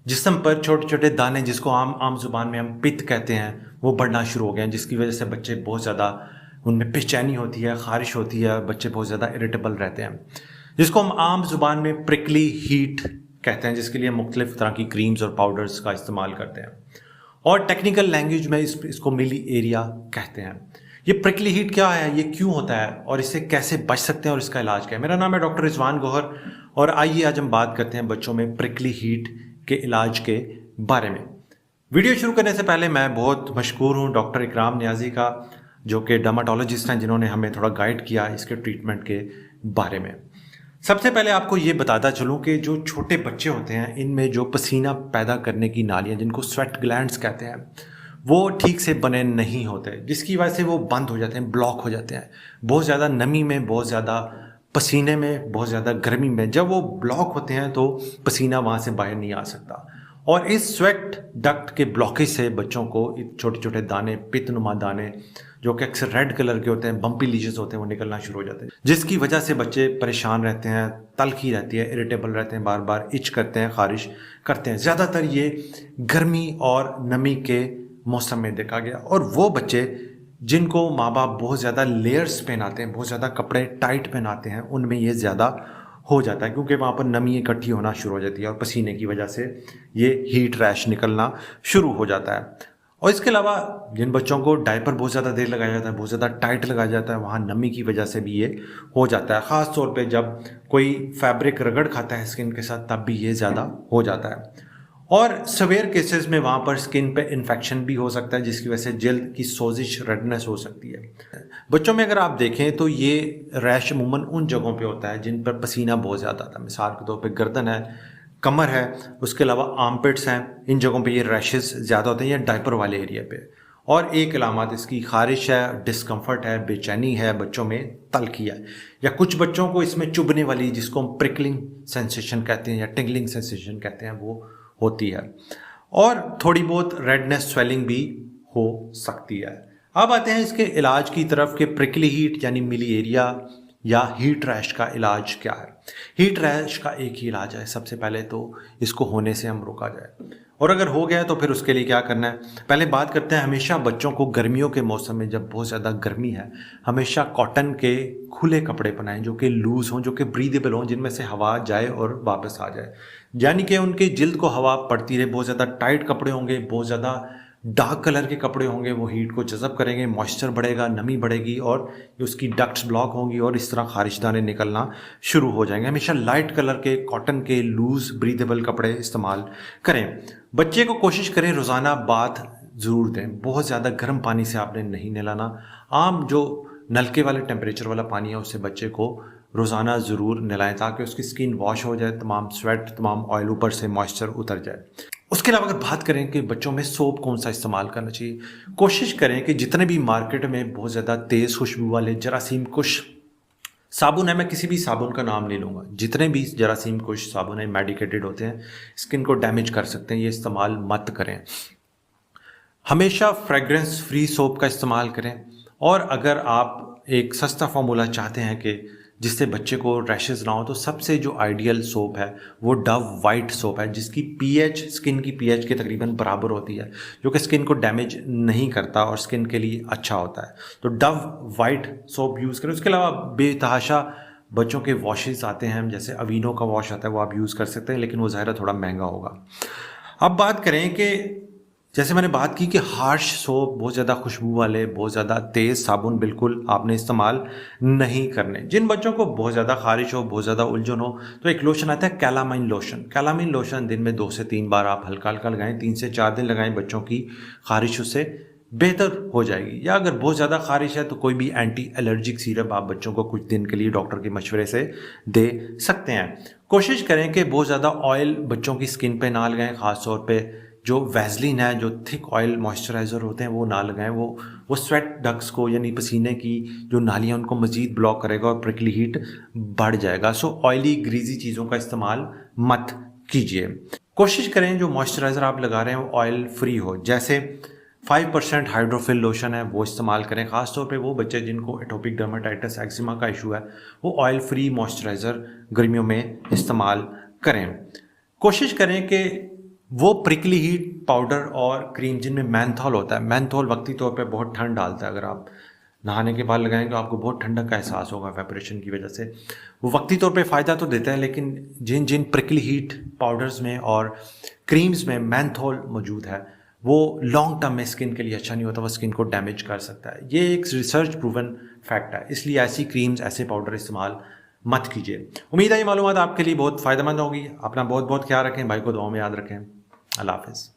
जिस्म पर छोटे छोटे दाने, जिसको आम आम जुबान में हम पित्त कहते हैं, वो बढ़ना शुरू हो गए हैं, जिसकी वजह से बच्चे बहुत ज़्यादा, उनमें बेचैनी होती है, खारिश होती है, बच्चे बहुत ज़्यादा इरिटेबल रहते हैं, जिसको हम आम जुबान में प्रिकली हीट कहते हैं, जिसके लिए मुख्तलिफ तरह की क्रीम्स और पाउडर्स का इस्तेमाल करते हैं, और टेक्निकल लैंग्वेज में इसको मिली एरिया कहते हैं। ये प्रिकली हीट क्या है, ये क्यों होता है, और इससे कैसे बच सकते हैं, और इसका इलाज क्या है। मेरा नाम है डॉक्टर रिजवान गौहर, और आइए आज हम बात करते हैं बच्चों में प्रिकली हीट के इलाज के बारे में। वीडियो शुरू करने से पहले मैं बहुत मशकूर हूँ डॉक्टर इकराम नियाजी का, जो कि डर्माटोलॉजिस्ट हैं, जिन्होंने हमें थोड़ा गाइड किया इसके ट्रीटमेंट के बारे में। सबसे पहले आपको ये बताता चलूँ कि जो छोटे बच्चे होते हैं, इनमें जो पसीना पैदा करने की नालियाँ, जिनको स्वेट ग्लैंड्स कहते हैं, वो ठीक से बने नहीं होते, जिसकी वजह से वो बंद हो जाते हैं, ब्लॉक हो जाते हैं। बहुत ज़्यादा नमी में, बहुत ज़्यादा पसीने में, बहुत ज़्यादा गर्मी में जब वो ब्लॉक होते हैं तो पसीना वहाँ से बाहर नहीं आ सकता, और इस स्वेट डक्ट के ब्लॉकेज से बच्चों को छोटे छोटे दाने, पित्तनुमा दाने, जो कि अक्सर रेड कलर के होते हैं, बम्पी लीजेस होते हैं, वो निकलना शुरू हो जाते हैं, जिसकी वजह से बच्चे परेशान रहते हैं, तलखी रहती है, इरिटेबल रहते हैं, बार बार इच करते हैं, खारिश करते हैं। ज़्यादातर ये गर्मी और नमी के मौसम में देखा गया। और वो बच्चे जिनको माँ बाप बहुत ज़्यादा लेयर्स पहनाते हैं, बहुत ज़्यादा कपड़े टाइट पहनाते हैं, उनमें ये ज़्यादा हो जाता है, क्योंकि वहाँ पर नमी इकट्ठी होना शुरू हो जाती है और पसीने की वजह से ये हीट रैश निकलना शुरू हो जाता है। और इसके अलावा जिन बच्चों को डायपर बहुत ज़्यादा देर लगाया जाता है, बहुत ज़्यादा टाइट लगाया जाता है, वहाँ नमी की वजह से भी ये हो जाता है। ख़ास तौर पे जब कोई फैब्रिक रगड़ खाता है स्किन के साथ, तब भी ये ज़्यादा हो जाता है। और सवेयर केसेस में वहाँ पर स्किन पे इन्फेक्शन भी हो सकता है, जिसकी वजह से जल्द की सोजिश, रेडनेस हो सकती है। बच्चों में अगर आप देखें तो ये रैश अमूमन उन जगहों पे होता है जिन पर पसीना बहुत ज़्यादा आता है। मिसाल के तौर पे गर्दन है, कमर है, उसके अलावा आर्मपिट्स हैं, इन जगहों पे ये रैशेस ज़्यादा होते हैं, या डायपर वाले एरिया पे। और एक अलामत इसकी खारिश है, डिस्कम्फर्ट है, बेचैनी है, बच्चों में तलखी है, या कुछ बच्चों को इसमें चुभने वाली, जिसको हम प्रिकलिंग सेंसेशन कहते हैं या टिंगलिंग सेंसेशन कहते हैं, वो होती है। और थोड़ी बहुत रेडनेस, स्वेलिंग भी हो सकती है। अब आते हैं इसके इलाज की तरफ कि प्रिकली हीट यानी मिली एरिया या हीट रैश का इलाज क्या है। हीट रैश का एक ही इलाज है, सबसे पहले तो इसको होने से हम रोका जाए, और अगर हो गया तो फिर उसके लिए क्या करना है। पहले बात करते हैं, हमेशा बच्चों को गर्मियों के मौसम में, जब बहुत ज़्यादा गर्मी है, हमेशा कॉटन के खुले कपड़े पहनाएं, जो कि लूज़ हों, जो कि ब्रीदेबल हों, जिनमें से हवा जाए और वापस आ जाए, यानी कि उनके जिल्द को हवा पड़ती रहे। बहुत ज़्यादा टाइट कपड़े होंगे, बहुत ज़्यादा डार्क कलर के कपड़े होंगे, वो हीट को जज़ब करेंगे, मॉइस्चर बढ़ेगा, नमी बढ़ेगी, और उसकी डक्ट्स ब्लॉक होंगी, और इस तरह खारिश दाने निकलना शुरू हो जाएंगे। हमेशा लाइट कलर के कॉटन के लूज़ ब्रीदेबल कपड़े इस्तेमाल करें। बच्चे को कोशिश करें रोज़ाना बाथ ज़रूर दें, बहुत ज़्यादा गर्म पानी से आपने नहीं नहलाना। आम जो नलके वाले टेम्परेचर वाला पानी है, उससे बच्चे को रोज़ाना ज़रूर नहलाएं, ताकि उसकी स्किन वॉश हो जाए, तमाम स्वेट, तमाम ऑयल ऊपर से मॉइस्चर उतर जाए। उसके अलावा अगर बात करें कि बच्चों में सोप कौन सा इस्तेमाल करना चाहिए, कोशिश करें कि जितने भी मार्केट में बहुत ज़्यादा तेज़ खुशबू वाले जरासीम कुश साबुन है, मैं किसी भी साबुन का नाम नहीं लूँगा, जितने भी जरासीम कुश साबुन है, मेडिकेटेड होते हैं, स्किन को डैमेज कर सकते हैं, ये इस्तेमाल मत करें। हमेशा फ्रेगरेंस फ्री सोप का इस्तेमाल करें। और अगर आप एक सस्ता फार्मूला चाहते हैं कि जिससे बच्चे को रैशेस ना हो, तो सबसे जो आइडियल सोप है वो डव वाइट सोप है, जिसकी पीएच स्किन की पीएच के तकरीबन बराबर होती है, जो कि स्किन को डैमेज नहीं करता और स्किन के लिए अच्छा होता है। तो डव वाइट सोप यूज़ करें। उसके अलावा बेतहाशा बच्चों के वॉशेस आते हैं, जैसे अवीनो का वॉश आता है, वो आप यूज़ कर सकते हैं, लेकिन वो ज़ाहिर थोड़ा महंगा होगा। अब बात करें कि जैसे मैंने बात की कि हार्श सोप, बहुत ज़्यादा खुशबू वाले, बहुत ज़्यादा तेज़ साबुन बिल्कुल आपने इस्तेमाल नहीं करने। जिन बच्चों को बहुत ज़्यादा खारिश हो, बहुत ज़्यादा उलझन हो, तो एक लोशन आता है कैलामाइन लोशन। कैलामाइन लोशन दिन में 2 से 3 बार आप हल्का हल्का लगाएं, 3 से 4 दिन लगाएं, बच्चों की खारिश उससे बेहतर हो जाएगी। या अगर बहुत ज़्यादा खारिश है तो कोई भी एंटी एलर्जिक सिरप आप बच्चों को कुछ दिन के लिए डॉक्टर के मशवरे से दे सकते हैं। कोशिश करें कि बहुत ज़्यादा ऑयल बच्चों की स्किन पे ना लगाएं, ख़ासतौर पे जो वैसलीन है, जो थिक ऑयल मॉइस्चराइज़र होते हैं, वो ना लगाएं। वो स्वेट डक्ट्स को, यानी पसीने की जो नालियाँ, उनको मज़ीद ब्लॉक करेगा और प्रिकली हीट बढ़ जाएगा। सो ऑयली ग्रीजी चीज़ों का इस्तेमाल मत कीजिए। कोशिश करें जो मॉइस्चराइज़र आप लगा रहे हैं वो ऑयल फ्री हो, जैसे 5% हाइड्रोफिल लोशन है, वो इस्तेमाल करें। ख़ासतौर पे वो बच्चे जिनको एटोपिक डर्माटाइटिस, एक्जिमा का इशू है, वो ऑयल फ्री मॉइस्चराइज़र गर्मियों में इस्तेमाल करें। कोशिश करें कि वो प्रिकली हीट पाउडर और क्रीम जिनमें मैंथोल होता है, मैंथोल वक्ती तौर पे बहुत ठंड डालता है। अगर आप नहाने के बाद लगाएंगे तो आपको बहुत ठंडक का एहसास होगा वेपोरेशन की वजह से। वो वक्ती तौर पे फ़ायदा तो देता है, लेकिन जिन जिन प्रिकली हीट पाउडर्स में और क्रीम्स में मैंथोल मौजूद है वो लॉन्ग टर्म में स्किन के लिए अच्छा नहीं होता, वो स्किन को डैमेज कर सकता है। ये एक रिसर्च प्रूवन फैक्ट है, इसलिए ऐसी क्रीम्स ऐसे पाउडर इस्तेमाल मत कीजिए। उम्मीद है ये मालूमात आपके लिए बहुत फ़ायदेमंद होगी। अपना बहुत बहुत ख्याल रखें, भाई को दुआ में याद रखें। अल्लाह हाफ़िज़।